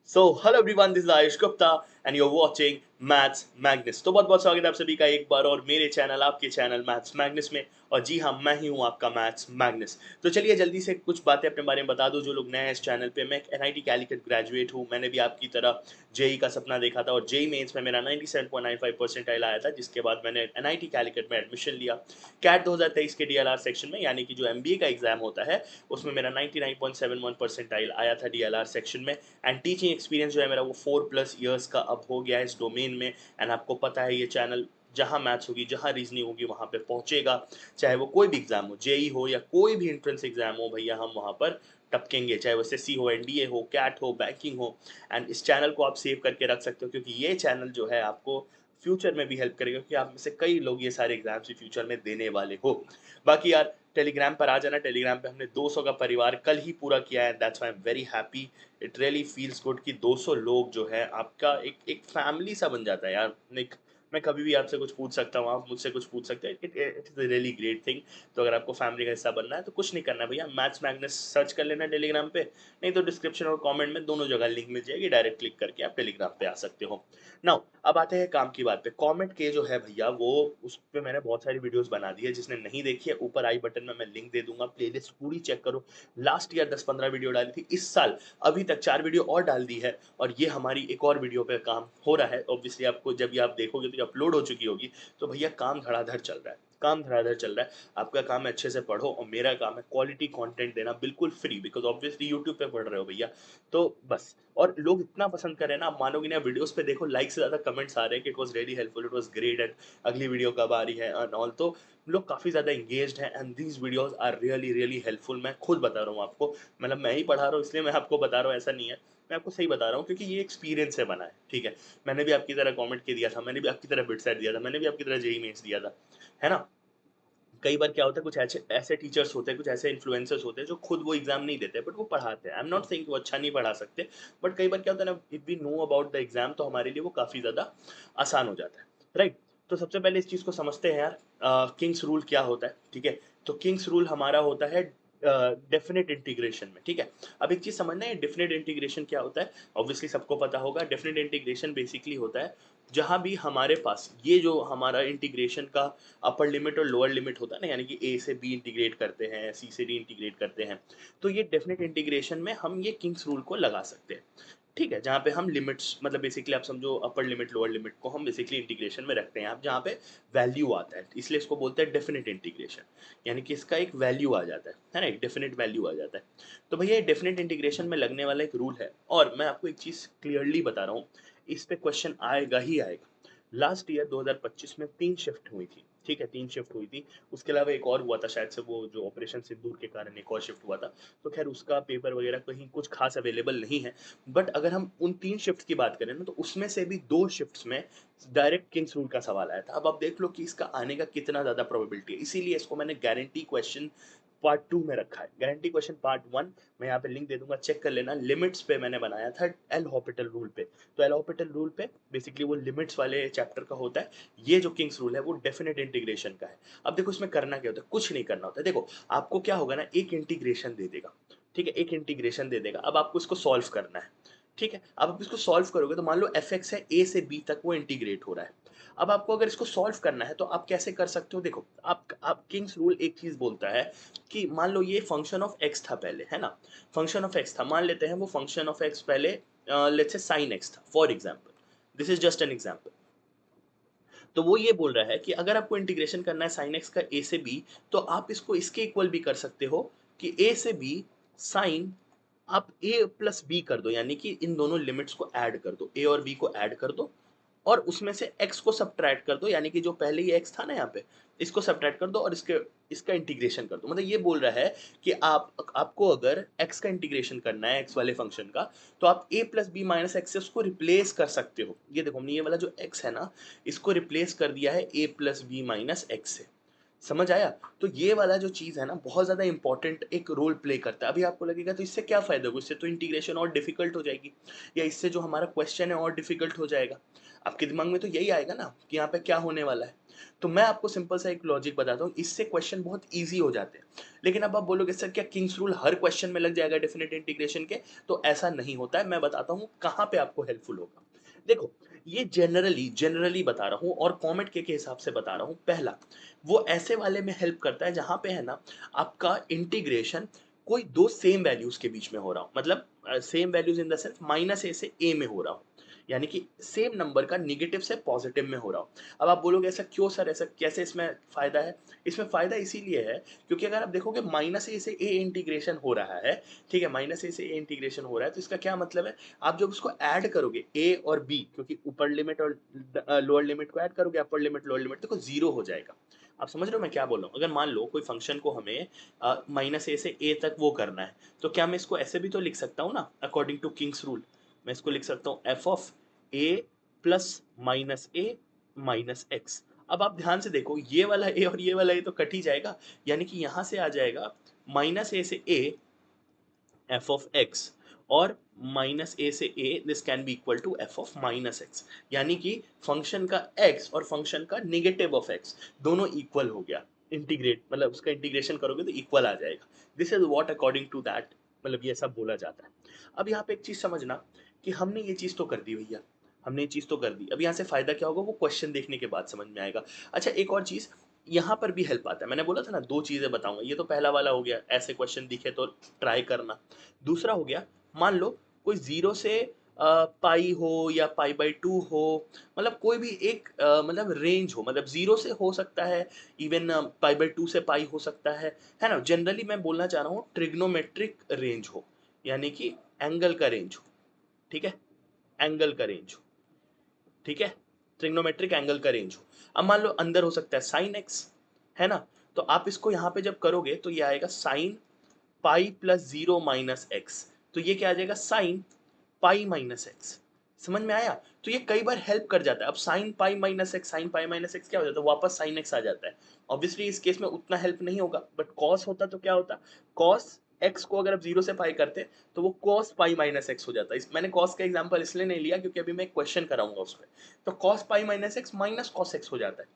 So, hello everyone, this is Ayush Gupta and you're watching Maths Magnus। तो बहुत बहुत स्वागत है आप सभी का एक बार और मेरे चैनल आपके चैनल मैथ्स मैग्नस में। और जी हाँ, मैं ही हूँ आपका मैथ्स मैग्नस। तो चलिए जल्दी से कुछ बातें अपने बारे में बता दूं जो लोग नए हैं इस चैनल पे। मैं एक एनआईटी कैलिकट ग्रेजुएट हूँ। मैंने भी आपकी तरह जेई का सपना देखा था और जेई मेंस में मेरा 97.95 परसेंटाइल आया था, जिसके बाद मैंने एनआईटी कैलिकट में एडमिशन लिया कैट 2023 के डीएलआर सेक्शन में, यानी कि जो एमबीए का एग्जाम होता है उसमें मेरा 99.71 परसेंटाइल आया था डीएलआर सेक्शन में। एंड टीचिंग एक्सपीरियंस जो है मेरा वो 4+ ईयर्स का अब हो गया है इस डोमेन में। एंड आपको पता है ये चैनल जहाँ मैथ्स होगी, जहाँ रीजनिंग होगी, वहाँ पे पहुंचेगा। चाहे वो कोई भी एग्जाम हो, जेई हो या कोई भी एंट्रेंस एग्जाम हो, भैया हम वहाँ पर टपकेंगे। चाहे वो एसएससी हो, एनडीए हो, कैट हो, बैंकिंग हो। एंड इस चैनल को आप सेव करके रख सकते हो, क्योंकि ये चैनल जो है आपको फ्यूचर में भी हेल्प करेगा, क्योंकि आप में से कई लोग ये सारे एग्जाम्स भी फ्यूचर में देने वाले हो। बाकी यार, टेलीग्राम पर आ जाना। टेलीग्राम पे हमने 200 का परिवार कल ही पूरा किया है। That's why I am very happy. It really feels good कि 200 लोग जो है आपका एक एक फैमिली सा बन जाता है यार। लाइक मैं कभी भी आपसे कुछ पूछ सकता हूँ, आप मुझसे कुछ पूछ सकते हैं। It is a really great thing. तो अगर आपको फैमिली का हिस्सा बनना है तो कुछ नहीं करना है भैया, मैथ्स मैग्नस सर्च कर लेना टेलीग्राम पे। नहीं तो डिस्क्रिप्शन और कमेंट में दोनों जगह लिंक मिल जाएगी, डायरेक्ट क्लिक करके आप टेलीग्राम पे आ सकते हो। नाउ अब आते हैं काम की बात पे। कमेंट के जो है भैया वो, उस पे मैंने बहुत सारी वीडियोस बना दी है। जिसने नहीं देखी है ऊपर आई बटन में मैं लिंक दे दूंगा, प्लेलिस्ट पूरी चेक करो। लास्ट ईयर 10-15 वीडियो डाली थी, इस साल अभी तक 4 वीडियो और डाल दी है। और ये हमारी एक और वीडियो पे काम हो रहा है। ऑब्वियसली आपको जब ये आप देखोगे तो ये अपलोड हो चुकी होगी। तो भैया काम धड़ाधड़ चल रहा है, काम धड़ाधड़ चल रहा है। आपका काम है अच्छे से पढ़ो और मेरा काम है क्वालिटी कंटेंट देना बिल्कुल फ्री, बिकॉज ऑब्वियसली यूट्यूब पे पढ़ रहे हो भैया। तो बस, और लोग इतना पसंद कर रहे हैं ना, आप मानोगे नहीं। वीडियोस पे देखो लाइक से ज्यादा कमेंट्स आ रहे हैं कि it was really helpful, it was great, and अगली वीडियो कब आ रही है एंड ऑल। तो लोग काफी ज्यादा एंगेज्ड हैं and these videos are really really helpful. मैं खुद बता रहा हूँ आपको, मतलब मैं ही पढ़ा रहा हूँ इसलिए मैं आपको बता रहा हूँ, ऐसा नहीं है। मैं आपको सही बता रहा हूँ क्योंकि ये एक्सपीरियंस से बना है, ठीक है। मैंने भी आपकी तरह कमेंट के दिया था, मैंने भी आपकी तरह बिट सेट दिया था, मैंने भी आपकी तरह जेई मेंस दिया था, है ना। कई बार क्या होता है, कुछ ऐसे ऐसे टीचर्स होते हैं, कुछ ऐसे इन्फ्लुएंसर्स होते हैं जो खुद वो एग्जाम नहीं देते बट वो पढ़ाते हैं। आई एम नॉट सेइंग वो अच्छा नहीं पढ़ा सकते, बट कई बार क्या होता है ना, if we know about the exam तो हमारे लिए वो काफी ज्यादा आसान हो जाता है, राइट। तो सबसे पहले इस चीज को समझते हैं यार। किंग्स रूल क्या होता है, ठीक है। तो किंग्स रूल हमारा होता है डेफिनेट इंटीग्रेशन में, ठीक है। अब एक चीज समझना है, डेफिनेट इंटीग्रेशन क्या होता है। ऑब्वियसली सबको पता होगा, डेफिनेट इंटीग्रेशन बेसिकली होता है जहां भी हमारे पास ये जो हमारा इंटीग्रेशन का अपर लिमिट और लोअर लिमिट होता है ना, यानी कि ए से बी इंटीग्रेट करते हैं, सी से डी इंटीग्रेट करते हैं। तो ये डेफिनेट इंटीग्रेशन में हम ये किंग्स रूल को लगा सकते हैं, ठीक है। जहाँ पे हम लिमिट्स, मतलब बेसिकली आप समझो अपर लिमिट लोअर लिमिट को हम बेसिकली इंटीग्रेशन में रखते हैं। आप जहाँ पे वैल्यू आता है, इसलिए इसको बोलते हैं डेफिनेट इंटीग्रेशन। यानी कि इसका एक वैल्यू आ जाता है ना, एक डेफिनेट वैल्यू आ जाता है। तो भैया ये डेफिनेट इंटीग्रेशन में लगने वाला एक रूल है, और मैं आपको एक चीज क्लियरली बता रहा हूँ, इस पे क्वेश्चन आएगा ही आएगा। लास्ट ईयर 2025 में 3 शिफ्ट हुई थी, ठीक है, 3 शिफ्ट हुई थी। उसके अलावा एक और हुआ था शायद से, वो जो ऑपरेशन सिंदूर के कारण एक और शिफ्ट हुआ था। तो खैर उसका पेपर वगैरह कहीं कुछ खास अवेलेबल नहीं है। बट अगर हम उन 3 शिफ्ट की बात करें ना, तो उसमें से भी 2 शिफ्ट्स में डायरेक्ट किंग्स रूल का सवाल आया था। अब आप देख लो कि इसका आने का कितना ज्यादा प्रोबेबिलिटी है, इसीलिए इसको मैंने गारंटी क्वेश्चन पार्ट 2 में रखा है। गारंटी क्वेश्चन पार्ट 1 मैं यहाँ पे लिंक दे दूंगा, चेक कर लेना। लिमिट्स पे मैंने बनाया था, एल हॉपिटल रूल पे। तो एल हॉपिटल रूल पे बेसिकली वो लिमिट्स वाले चैप्टर का होता है। ये जो किंग्स रूल है वो डेफिनेट इंटीग्रेशन का है। अब देखो इसमें करना क्या होता है, कुछ नहीं करना होता है। देखो आपको क्या होगा ना, एक इंटीग्रेशन दे देगा, ठीक है, एक इंटीग्रेशन दे देगा। अब आपको इसको सॉल्व करना है, ठीक है। अब आप इसको सॉल्व करोगे तो मान लो एफ एक्स है, ए से बी तक वो इंटीग्रेट हो रहा है। अब आपको अगर इसको सॉल्व करना है तो आप कैसे कर सकते हो, देखो आप किंग्स रूल एक चीज बोलता है कि मान लो ये फंक्शन ऑफ एक्स था पहले, है ना। फंक्शन ऑफ एक्स था, मान लेते हैं वो फंक्शन ऑफ एक्स पहले लेट्स से साइन एक्स था for example. This is just an example. तो वो ये बोल रहा है कि अगर आपको इंटीग्रेशन करना है साइन एक्स का ए से बी, तो आप इसको इसके इक्वल भी कर सकते हो कि ए से बी साइन, आप ए प्लस बी कर दो, यानी कि इन दोनों लिमिट्स को ऐड कर दो, ए और बी को ऐड कर दो, और उसमें से x को सब्ट्रैक्ट कर दो, यानी कि जो पहले ये x था ना यहाँ पे, इसको सब्ट्रैक्ट कर दो और इसके इसका इंटीग्रेशन कर दो। मतलब ये बोल रहा है कि आपको अगर x का इंटीग्रेशन करना है, x वाले फंक्शन का, तो आप a plus B minus X से उसको रिप्लेस कर सकते हो। ये देखो हमने ये वाला जो x है ना, इसको रिप्लेस कर दिया है a plus B minus X से। समझ आया। तो ये वाला जो चीज है ना, बहुत ज्यादा इंपॉर्टेंट एक रोल प्ले करता है। अभी आपको लगेगा तो इससे क्या फायदा होगा, इससे तो इंटीग्रेशन और डिफिकल्ट हो जाएगी, या इससे जो हमारा क्वेश्चन है और डिफिकल्ट हो जाएगा। आपके दिमाग में तो यही आएगा ना कि यहाँ पे क्या होने वाला है। तो मैं आपको सिंपल सा एक लॉजिक बताता हूँ, इससे क्वेश्चन बहुत ईजी हो जाते हैं। लेकिन अब आप बोलोगे सर क्या किंग्स रूल हर क्वेश्चन में लग जाएगा डेफिनेट इंटीग्रेशन के? तो ऐसा नहीं होता है, मैं बताता हूँ कहाँ पे आपको हेल्पफुल होगा। देखो, ये जनरली बता रहा हूँ और कॉमेट के हिसाब से बता रहा हूँ। पहला, वो ऐसे वाले में हेल्प करता है जहाँ पे है ना आपका इंटीग्रेशन कोई दो सेम वैल्यूज के बीच में हो रहा हो, मतलब same values in the sense minus A से ए में हो रहा हो, यानी कि सेम नंबर का निगेटिव से पॉजिटिव में हो रहा हो। अब आप बोलोगे ऐसा क्यों सर, ऐसा कैसे इसमें फायदा है? इसमें फायदा इसीलिए है क्योंकि अगर आप देखोगे माइनस ए से ए इंटीग्रेशन हो रहा है, ठीक है, माइनस ए से ए इंटीग्रेशन हो रहा है, तो इसका क्या मतलब है, आप जब उसको ऐड करोगे ए और बी, क्योंकि ऊपर लिमिट और लोअर लिमिट को ऐड करोगे, अपर लिमिट लोअर लिमिट, तो जीरो हो जाएगा। आप समझ रहे हो मैं क्या बोल रहा हूँ? अगर मान लो कोई फंक्शन को हमें माइनस ए से ए तक वो करना है, तो क्या मैं इसको ऐसे भी तो लिख सकता हूँ ना, अकॉर्डिंग टू किंग्स रूल। मैं इसको लिख सकता हूँ F of A plus minus A minus x. अब आप ध्यान से देखो, ये वाला ए और ये वाला ए तो कट ही जाएगा, यानी कि यहां से आ जाएगा माइनस ए से ए एफ ऑफ एक्स, और माइनस ए से A this can be equal to F of minus X, यानी कि फंक्शन का एक्स और फंक्शन का निगेटिव ऑफ एक्स दोनों इक्वल हो गया। इंटीग्रेट मतलब उसका इंटीग्रेशन करोगे तो इक्वल आ जाएगा। This is what according to that, मतलब ये सब बोला जाता है। अब यहाँ पे एक चीज समझना कि हमने ये चीज तो कर दी भैया, हमने ये चीज तो कर दी, अब यहाँ से फायदा क्या होगा वो क्वेश्चन देखने के बाद समझ में आएगा। अच्छा, एक और चीज यहाँ पर भी हेल्प आता है, मैंने बोला था ना दो चीजें बताऊंगा, ये तो पहला वाला हो गया, ऐसे क्वेश्चन दिखे तो ट्राई करना। दूसरा हो गया, मान लो कोई जीरो से पाई हो या पाई बाई टू हो, मतलब कोई भी एक मतलब रेंज हो, मतलब जीरो से हो सकता है, इवन पाई बाई टू से पाई हो सकता है ना। जनरली मैं बोलना चाह रहा हूँ ट्रिग्नोमेट्रिक रेंज हो, यानी कि एंगल का रेंज हो, ठीक है, एंगल का रेंज हो, ठीक है, ट्रिग्नोमेट्रिक एंगल का रेंज हो। अब मान लो अंदर हो सकता है साइन एक्स, है ना, तो आप इसको यहाँ पे जब करोगे तो ये आएगा sine pi plus zero minus x, तो ये क्या आ जाएगा साइन पाई माइनस एक्स। समझ में आया? तो ये कई बार हेल्प कर जाता है। अब sine pi minus x, sine pi minus x क्या हो जाता है, वापस साइन एक्स आ जाता है। ऑब्वियसली इस केस में उतना हेल्प नहीं होगा, बट कॉस होता तो क्या होता, कॉस एक्स को अगर आप जीरो से पाई करते तो वो कॉस पाई माइनस एक्स हो जाता है। मैंने कॉस का एग्जांपल इसलिए नहीं लिया क्योंकि अभी मैं एक क्वेश्चन कराऊंगा उस पर, तो cos pi minus x minus cos x हो जाता है।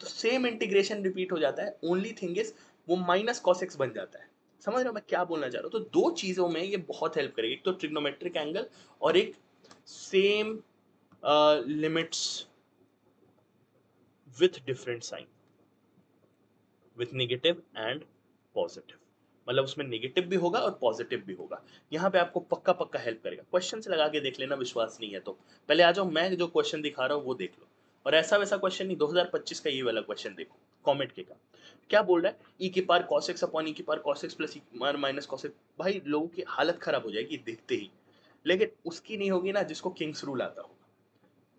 तो सेम इंटीग्रेशन रिपीट हो जाता है, ओनली थिंग इज वो माइनस कॉस एक्स बन जाता है। समझ रहे हो मैं क्या बोलना चाह रहा हूँ? तो दो चीजों में ये बहुत हेल्प करेगी, एक तो ट्रिग्नोमेट्रिक एंगल और एक same limits with different sign, with negative and positive, मतलब उसमें नेगेटिव भी होगा और पॉजिटिव भी होगा। यहाँ पे आपको पक्का पक्का हेल्प करेगा। क्वेश्चन से लगा के देख लेना, विश्वास नहीं है तो पहले आ जाओ, मैं जो क्वेश्चन दिखा रहा हूँ वो देख लो। और ऐसा वैसा क्वेश्चन नहीं, 2025 का ये वाला क्वेश्चन देखो, कॉमेट के का क्या बोल रहा है, ई की पार कॉस एक्स अपॉन ई की पार cos x plus E minus cos x. भाई लोगों की हालत खराब हो जाएगी देखते ही, लेकिन उसकी नहीं होगी ना जिसको किंग्स रूल आता होगा।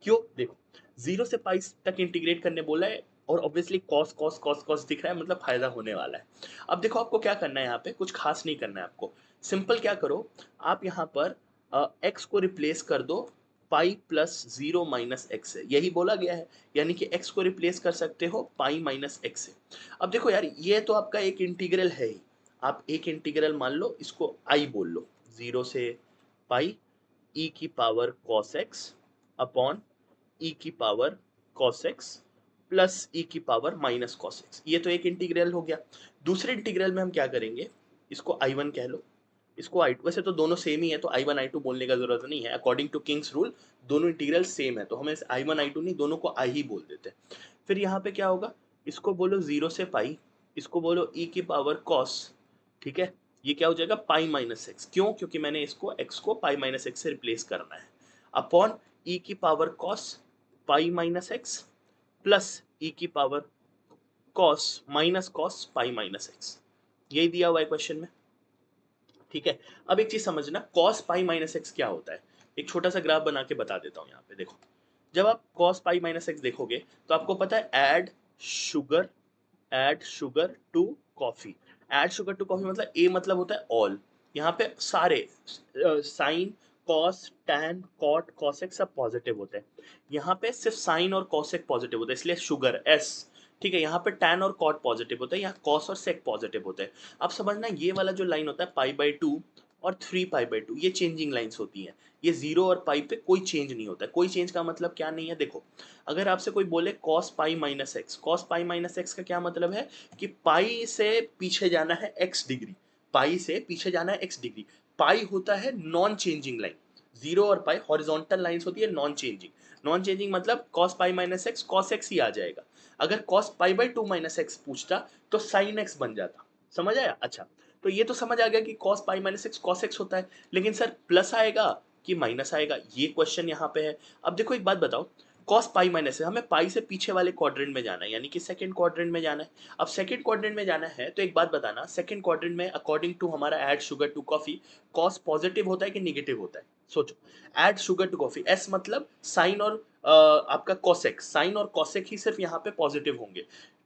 क्यों? देखो, जीरो से पाई तक इंटीग्रेट करने बोला है, और obviously cos cos cos cos दिख रहा है, मतलब फायदा होने वाला है। अब देखो आपको क्या करना है, यहाँ पे कुछ खास नहीं करना है आपको। सिंपल क्या करो, आप यहाँ पर एक्स को रिप्लेस कर दो pi plus zero minus X से, यही बोला गया है, यानी कि एक्स को रिप्लेस कर सकते हो पाई माइनस एक्स से। अब देखो यार, ये तो आपका एक इंटीग्रल है ही, आप एक इंटीग्रल मान लो, इसको आई बोल लो, जीरो से पाई ई की power cos x upon E की power cos x plus E की पावर माइनस cos x, ये तो एक इंटीग्रल हो गया। दूसरे इंटीग्रल में हम क्या करेंगे, इसको I1 कह लो, इसको I2, वैसे तो दोनों सेम ही है तो I1 I2 बोलने का जरूरत नहीं है, अकॉर्डिंग टू किंग्स रूल दोनों इंटीग्रल सेम है, तो हमें I1 I2 नहीं, दोनों को I ही बोल देते हैं। फिर यहाँ पे क्या होगा, इसको बोलो जीरो से पाई, इसको बोलो ई की पावर cos, ठीक है, ये क्या हो जाएगा पाई माइनस एक्स, क्यों, क्योंकि मैंने इसको x को पाई माइनस एक्स से रिप्लेस करना है, अपॉन ई की power cos pi minus X plus E की power cos minus cos pi minus X, यही दिया हुआ है क्वेश्चन में, ठीक है। अब एक चीज समझना, कॉस पाई माइनस एक्स क्या होता है, एक छोटा सा ग्राफ बना के बता देता हूं। यहाँ पे देखो, जब आप कॉस पाई माइनस एक्स देखोगे तो आपको पता है sugar add sugar to coffee, add sugar to coffee मतलब ए मतलब होता है ऑल, यहाँ पे सारे sine cos tan cot cosec सब पॉजिटिव होते हैं, यहाँ पे सिर्फ साइन और कॉसेक पॉजिटिव होता है, इसलिए शुगर एस, ठीक है। यहाँ पे टैन और कॉट पॉजिटिव होता है, यहाँ कॉस और सेक पॉजिटिव होते हैं। अब समझना, ये वाला जो लाइन होता है पाई बाई टू और थ्री पाई बाई टू, ये चेंजिंग लाइन्स होती हैं, ये 0 और पाई पे कोई चेंज नहीं होता है। कोई चेंज का मतलब क्या नहीं है, देखो अगर आपसे कोई बोले cos pi minus x, cos pi minus x का क्या मतलब है कि पाई से पीछे जाना है x डिग्री, पाई से पीछे जाना है x डिग्री। पाई होता है नॉन चेंजिंग लाइन, 0 और पाई हॉरिजॉन्टल लाइंस होती है नॉन चेंजिंग। नॉन चेंजिंग मतलब cos pi minus x cos x ही आ जाएगा। अगर cos pi by 2 minus x पूछता तो sin x बन जाता। समझ आया? अच्छा, तो ये तो समझ आ गया कि cos pi minus x cos x होता है, लेकिन सर प्लस आएगा कि माइनस आएगा, ये क्वेश्चन यहाँ पे है। अब देखो एक बात बताओ, cos पाई माइनस है, हमें पाई से पीछे वाले क्वाड्रेंट में जाना है, यानी कि सेकंड क्वाड्रेंट में जाना है। अब सेकंड क्वाड्रेंट में जाना है तो एक बात बताना, सेकंड क्वाड्रेंट में अकॉर्डिंग टू हमारा add sugar to coffee, cos positive होता है कि निगेटिव होता है? सोचो, add sugar to coffee, s मतलब साइन और आपका cosec, साइन और cosec ही सिर्फ यहाँ पे पॉजिटिव होंगे।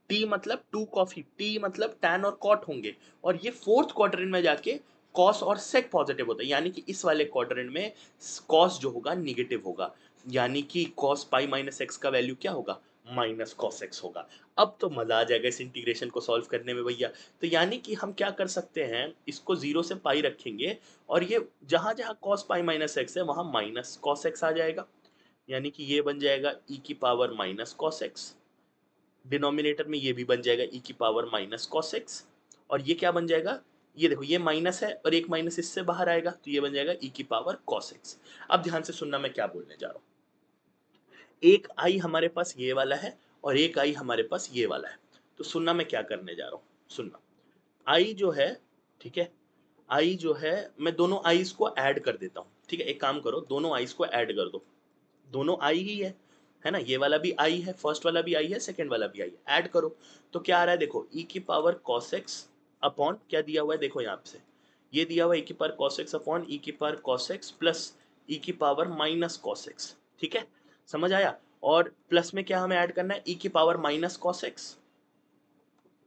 टी मतलब टू कॉफी, टी मतलब टैन और कॉट होंगे, और ये फोर्थ क्वाड्रेंट में जाके कॉस और सेक पॉजिटिव होता है, यानी कि इस वाले क्वाड्रेंट में कॉस जो होगा निगेटिव होगा, यानी कि कॉस पाई माइनस एक्स का वैल्यू क्या होगा, माइनस कॉस एक्स होगा। अब तो मजा आ जाएगा इस इंटीग्रेशन को सॉल्व करने में भैया। तो यानी कि हम क्या कर सकते हैं, इसको 0 से पाई रखेंगे और ये जहां जहां कॉस पाई माइनस एक्स है वहां माइनस कॉस एक्स आ जाएगा, यानी कि ये बन जाएगा e की power minus cos x. Denominator में ये भी बन जाएगा e की पावर माइनस कॉस एक्स, और ये क्या बन जाएगा, ये देखो ये माइनस है और एक माइनस इससे बाहर आएगा तो ये बन जाएगा e की पावर कॉस एक्स। अब ध्यान से सुनना मैं क्या बोलने जा रहा हूँ, एक आई हमारे पास ये वाला है और एक आई हमारे पास ये वाला है, तो सुनना मैं क्या करने जा रहा हूँ, सुनना। आई जो है, ठीक है, आई जो है मैं दोनों आईज को ऐड कर देता हूँ, ठीक है, एक काम करो दोनों आईज को ऐड कर दो, दोनों आई ही है ना, ये वाला भी आई है, फर्स्ट वाला भी आई है, सेकंड वाला भी आई है, ऐड करो तो क्या आ रहा है, देखो e की पावर cos x अपॉन क्या दिया हुआ है, देखो यहाँ से ये दिया हुआ है e की power cos x upon e की power cos x plus e की पावर माइनस cos x, ठीक है, समझ आया। और प्लस में क्या हमें ऐड करना है, e की power minus cos x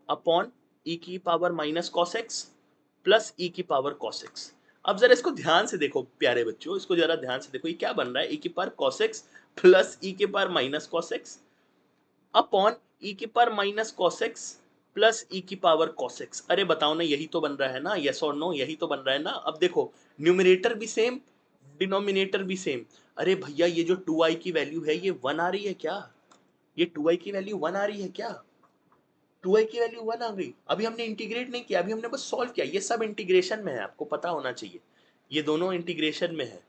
upon e की power minus cos x plus e की पावर cos x। अब जरा इसको ध्यान से देखो प्यारे बच्चों, इसको जरा ध्यान से देखो, ये क्या बन रहा है, e की power cos x plus e की power minus cos x upon e की power minus cos x plus e की पावर cos x। अरे बताओ ना, यही तो बन रहा है ना, यस और नो, यही तो बन रहा है ना। अब देखो न्यूमरेटर भी सेम, डिनोमिनेटर भी सेम। अरे भैया ये जो 2i की वैल्यू है ये 1 आ रही है क्या, ये 2i की वैल्यू 1 आ रही है क्या, 2i की वैल्यू 1 आ गई। अभी हमने इंटीग्रेट नहीं किया, अभी हमने बस सॉल्व किया, ये सब इंटीग्रेशन में है, आपको पता होना चाहिए, ये दोनों इंटीग्रेशन में है,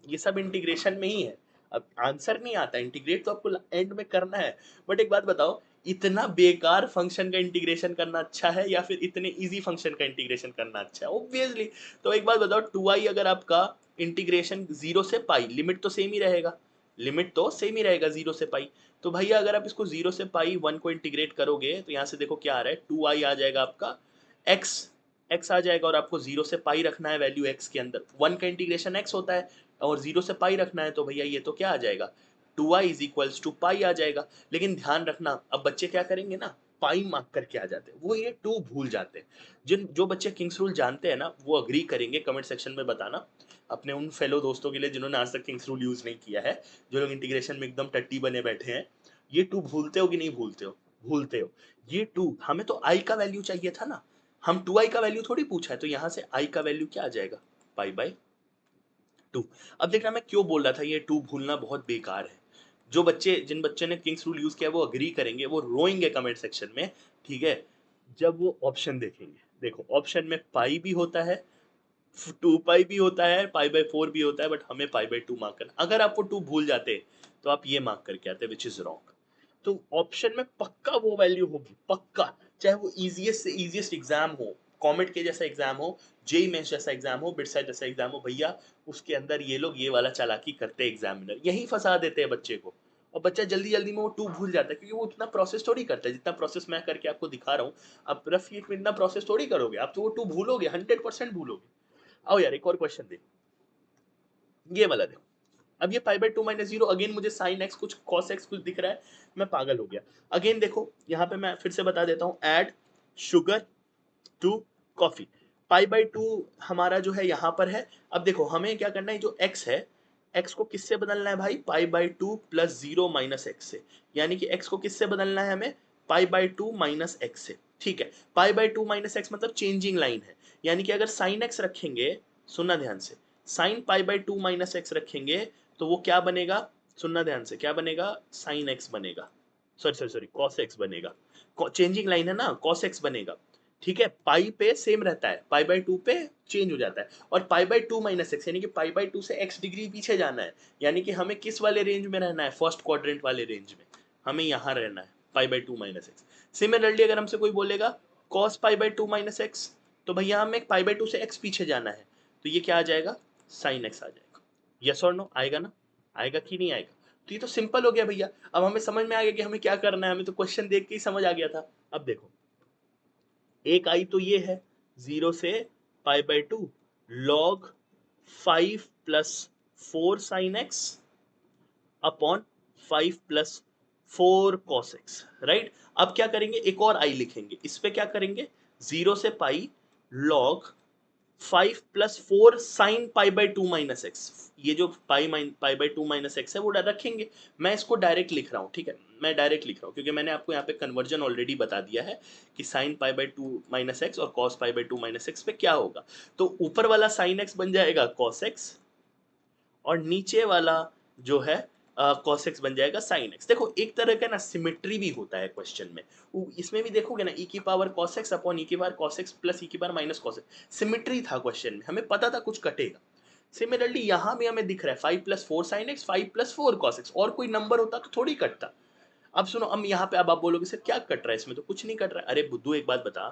ये सब इंटीग्रेशन में ही है। अब आंसर नहीं आता, इंटीग्रेट तो आपको एंड में करना है। बट एक बात बताओ, इतना बेकार फंक्शन का इंटीग्रेशन करना अच्छा है या फिर इतने इजी फंक्शन का इंटीग्रेशन करना अच्छा है, ऑब्वियसली। तो एक बात बताओ, 2i अगर आपका इंटीग्रेशन 0 से पाई, लिमिट तो सेम ही रहेगा, लिमिट तो सेम ही रहेगा 0 से पाई। तो भैया अगर आप इसको 0 से पाई 1 को इंटीग्रेट करोगे तो यहाँ से देखो क्या आ रहा है, 2i आ जाएगा आपका x, x आ जाएगा, और आपको 0 से पाई रखना है वैल्यू x के अंदर, 1 का इंटीग्रेशन x होता है और 0 से पाई रखना है, तो भैया ये तो क्या आ जाएगा, 2i इज इक्वल्स टू पाई आ जाएगा। लेकिन ध्यान रखना, अब बच्चे क्या करेंगे ना, पाई मार्क करके आ जाते हैं, वो ये 2 भूल जाते हैं। जो बच्चे किंग्स रूल जानते हैं ना वो अग्री करेंगे, कमेंट सेक्शन में बताना अपने उन फेलो दोस्तों के लिए जिन्होंने आज तक किंग्स रूल यूज नहीं किया है, जो लोग इंटीग्रेशन में एकदम टट्टी बने बैठे हैं। ये 2 भूलते हो कि नहीं भूलते हो, भूलते हो। ये 2 हमें तो i का वैल्यू चाहिए था ना, हम 2i का वैल्यू थोड़ी पूछा है, तो यहां से i का वैल्यू क्या आ जाएगा, पाई बाई 2। अब देखना मैं क्यों बोल रहा था ये 2 भूलना बहुत बेकार है। जो बच्चे, जिन बच्चे ने किंग्स रूल यूज किया वो अग्री करेंगे, वो रोएंगे कमेंट सेक्शन में, ठीक है, जब वो ऑप्शन देखेंगे। देखो ऑप्शन में पाई भी होता है, 2 पाई भी होता है, पाई बाई 4 भी होता है, बट हमें पाई बाई 2 मार्क करना। अगर आप वो 2 भूल जाते तो आप ये मार्क करके आते, विच इज रॉन्ग। तो ऑप्शन में पक्का वो वैल्यू होगी, पक्का, चाहे वो इजीएस्ट से इजीएस्ट एग्जाम हो, कॉमेट के जैसा एग्जाम हो, जेई मेंस जैसा एग्जाम हो, बिटसाइट जैसा एग्जाम हो, भैया उसके अंदर ये लोग ये वाला चालाकी करते हैं, एग्जामिनर यही फंसा देते हैं बच्चे को, और बच्चा जल्दी जल्दी में वो 2 भूल जाता है, क्योंकि वो उतना प्रोसेस थोड़ी करता है जितना प्रोसेस मैं करके आपको दिखा रहा हूँ। आप रफ में इतना प्रोसेस थोड़ी करोगे, आप तो वो 2 भूलोगे, 100% भूलोगे। आओ यार एक और क्वेश्चन दे, ये वाला देखो। अब ये पाई बाई 2 माइनस 0, अगेन मुझे साइन एक्स कुछ कॉस एक्स कुछ दिख रहा है, मैं पागल हो गया। अगेन देखो यहाँ पे मैं फिर से बता देता हूँ, add sugar to coffee, pi by 2 हमारा जो है यहाँ पर है। अब देखो हमें क्या करना है, जो x है, x को किससे बदलना है भाई, पाई बाई 2 प्लस 0 माइनस एक्स से, यानी कि x को किससे बदलना है हमें, पाई बाई 2 माइनस एक्स से, ठीक है। पाई बाई 2 माइनस एक्स मतलब चेंजिंग लाइन है, यानी कि अगर साइन एक्स रखेंगे, सुनना ध्यान से, sign pi by 2 minus x रखेंगे तो वो क्या बनेगा, सुनना ध्यान से, क्या बनेगा, साइन एक्स बनेगा, sorry sorry sorry cos x बनेगा, चेंजिंग लाइन है ना, कॉस एक्स बनेगा। ठीक है, पाई पे सेम रहता है, पाई बाई 2 पे चेंज हो जाता है, और पाई बाई 2 माइनस एक्स यानी कि पाई बाई 2 से एक्स डिग्री पीछे जाना है, यानी कि हमें किस वाले रेंज में रहना है, फर्स्ट क्वाड्रेंट वाले रेंज में, हमें यहाँ रहना है, पाई बाई 2 माइनस एक्स। सिमिलरली अगर हमसे कोई बोलेगा cos pi by 2 minus x, तो भैया हमें पाई बाई 2 से एक्स पीछे जाना है, तो ये क्या आ जाएगा, साइन एक्स आ जाएगा। यस और नो, आएगा ना, आएगा कि नहीं आएगा। तो ये तो सिंपल हो गया भैया, अब हमें समझ में आ गया कि हमें क्या करना है, हमें तो क्वेश्चन देख के ही समझ आ गया था। अब देखो एक आई तो ये है 0 से पाई by 2 log 5 plus 4 sine x upon 5 plus 4 cos x, right. अब क्या करेंगे, एक और आई लिखेंगे, इस पे क्या करेंगे, 0 से pi log 5 plus 4 sign pi by 2 minus x, ये जो पाई बाई 2 माइनस एक्स है वो रखेंगे। मैं इसको डायरेक्ट लिख रहा हूँ, ठीक है, मैं डायरेक्ट लिख रहा हूँ क्योंकि मैंने आपको यहाँ पे कन्वर्जन ऑलरेडी बता दिया है कि sine pi by 2 minus X और cos pi by 2 minus X पे क्या होगा। तो ऊपर वाला साइन एक्स बन जाएगा कॉस एक्स, और नीचे वाला जो है कॉस एक्स बन जाएगा साइन एक्स। देखो एक तरह का ना सिमेट्री भी होता है क्वेश्चन में, इसमें भी देखोगे ना, ई की power cos x upon E की power cos x plus E की power minus cos x, symmetry था क्वेश्चन में, हमें पता था कुछ कटेगा। सिमिलरली यहाँ भी हमें दिख रहा है 5 plus 4 sine x 5 plus 4 cos x, और कोई नंबर होता तो थोड़ी कटता। अब सुनो, अब यहाँ पे अब आप बोलोगे सर क्या कट रहा है इसमें, तो कुछ नहीं कट रहा है। अरे बुद्धू एक बात बता,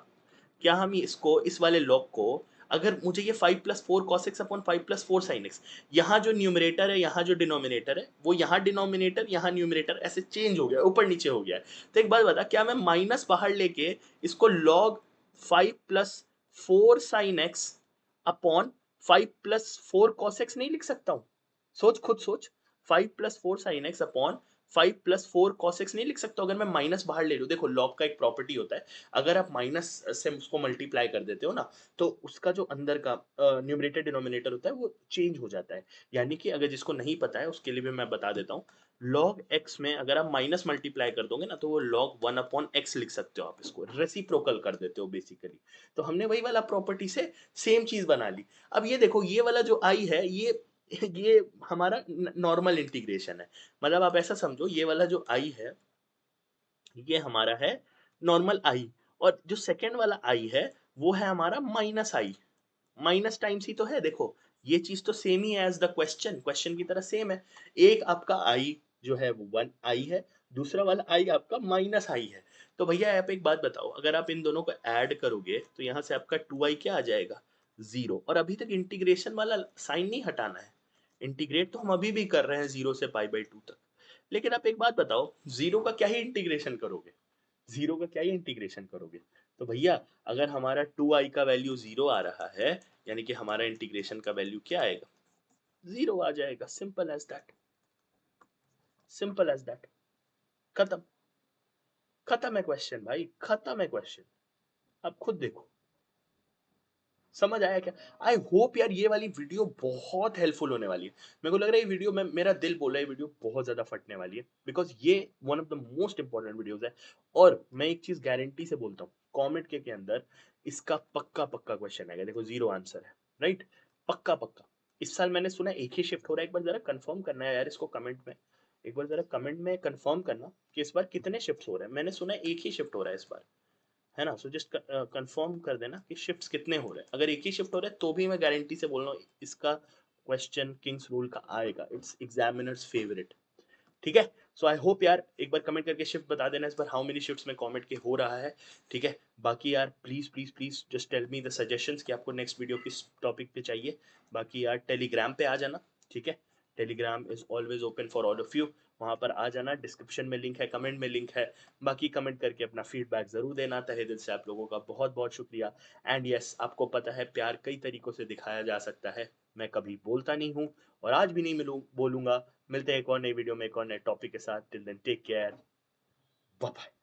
क्या हम इसको, इस वाले लॉग को, अगर मुझे ये 5 plus 4 cos x upon 5 plus 4 sine x, यहाँ जो न्यूमरेटर है यहाँ जो डिनोमिनेटर है, वो यहाँ डिनोमिनेटर यहाँ न्यूमरेटर ऐसे चेंज हो गया, ऊपर नीचे हो गया है। तो एक बात बता, क्या मैं माइनस बाहर लेके इसको log 5 plus 4 sine x upon 5 plus 4 cos x नहीं लिख सकता हूँ? सोच, खुद सोच, 5 plus 4 sine x upon 5 plus 4 cos x नहीं लिख सकता अगर मैं माइनस बाहर ले लूँ। देखो लॉग का एक प्रॉपर्टी होता है, अगर आप माइनस से उसको मल्टीप्लाई कर देते हो ना, तो उसका जो अंदर का न्यूमरेटर डिनोमिनेटर होता है वो चेंज हो जाता है। यानी कि अगर जिसको नहीं पता है उसके लिए भी मैं बता देता हूँ, लॉग एक्स में अगर आप माइनस मल्टीप्लाई कर दोगे ना, तो वो लॉग 1 अपॉन एक्स लिख सकते हो, आप इसको रेसिप्रोकल कर देते हो बेसिकली। तो हमने वही वाला प्रॉपर्टी से सेम चीज बना ली। अब ये देखो, ये वाला जो आई है, ये हमारा नॉर्मल इंटीग्रेशन है, मतलब आप ऐसा समझो ये वाला जो आई है ये हमारा है नॉर्मल आई, और जो सेकेंड वाला आई है वो है हमारा माइनस आई, माइनस टाइम्स ही तो है। देखो ये चीज तो सेम ही है एज द क्वेश्चन, क्वेश्चन की तरह सेम है। एक आपका आई जो है वो 1 आई है, दूसरा वाला आई आपका माइनस आई है। तो भैया आप एक बात बताओ, अगर आप इन दोनों को ऐड करोगे तो यहाँ से आपका 2i क्या आ जाएगा, 0। और अभी तक इंटीग्रेशन वाला साइन नहीं हटाना है, इंटीग्रेट तो हम अभी भी कर रहे हैं 0 से पाई बाई 2 तक। लेकिन आप एक बात बताओ, 0 का क्या ही इंटीग्रेशन करोगे, 0 का क्या ही इंटीग्रेशन करोगे। तो भैया अगर हमारा 2i का वैल्यू 0 आ रहा है, यानी कि हमारा इंटीग्रेशन का वैल्यू क्या आएगा, 0 आ जाएगा। Simple as that, simple as that, खत्म, खत्म है क्वेश्चन भाई, खत्म है क्वेश्चन। अब खुद देखो, समझ आया क्या। आई होप यार ये वाली वीडियो बहुत हेल्पफुल होने वाली है। मेरे को लग रहा है ये वीडियो में, मेरा दिल बोल रहा है ये वीडियो बहुत ज्यादा फटने वाली है, बिकॉज ये one of the most important videos है। और मैं एक चीज गारंटी से बोलता हूँ, कमेंट के अंदर इसका पक्का पक्का क्वेश्चन आएगा। देखो 0 आंसर है, राइट, पक्का पक्का। इस साल मैंने सुना एक ही शिफ्ट हो रहा है, एक बार जरा कंफर्म करना है यार इसको कमेंट में, एक बार जरा कमेंट में कंफर्म करना कि इस बार कितने शिफ्ट हो रहे हैं। मैंने सुना है एक ही शिफ्ट हो रहा है इस बार, है ना। सो जस्ट कंफर्म कर देना कि शिफ्ट्स कितने हो रहे हैं। अगर एक ही शिफ्ट हो रहा है तो भी मैं गारंटी से बोल रहा हूँ इसका क्वेश्चन किंग्स रूल का आएगा, इट्स एग्जामिनर्स फेवरेट। ठीक है, सो आई होप यार एक बार कमेंट करके शिफ्ट बता देना इस बार, हाउ मेनी शिफ्ट्स में कमेंट के हो रहा है। ठीक है, बाकी यार please please please just tell me the suggestions कि आपको नेक्स्ट वीडियो किस टॉपिक पे चाहिए। बाकी यार टेलीग्राम पे आ जाना, ठीक है, Telegram is always open for all of you, वहाँ पर आ जाना, डिस्क्रिप्शन में लिंक है, कमेंट में लिंक है। बाकी कमेंट करके अपना फीडबैक ज़रूर देना, तहे दिल से आप लोगों का बहुत बहुत शुक्रिया। एंड यस, आपको पता है प्यार कई तरीकों से दिखाया जा सकता है, मैं कभी बोलता नहीं हूँ और आज भी नहीं बोलूँगा। मिलते हैं एक और नई वीडियो में एक और नए टॉपिक के साथ। Till then take care, bye bye.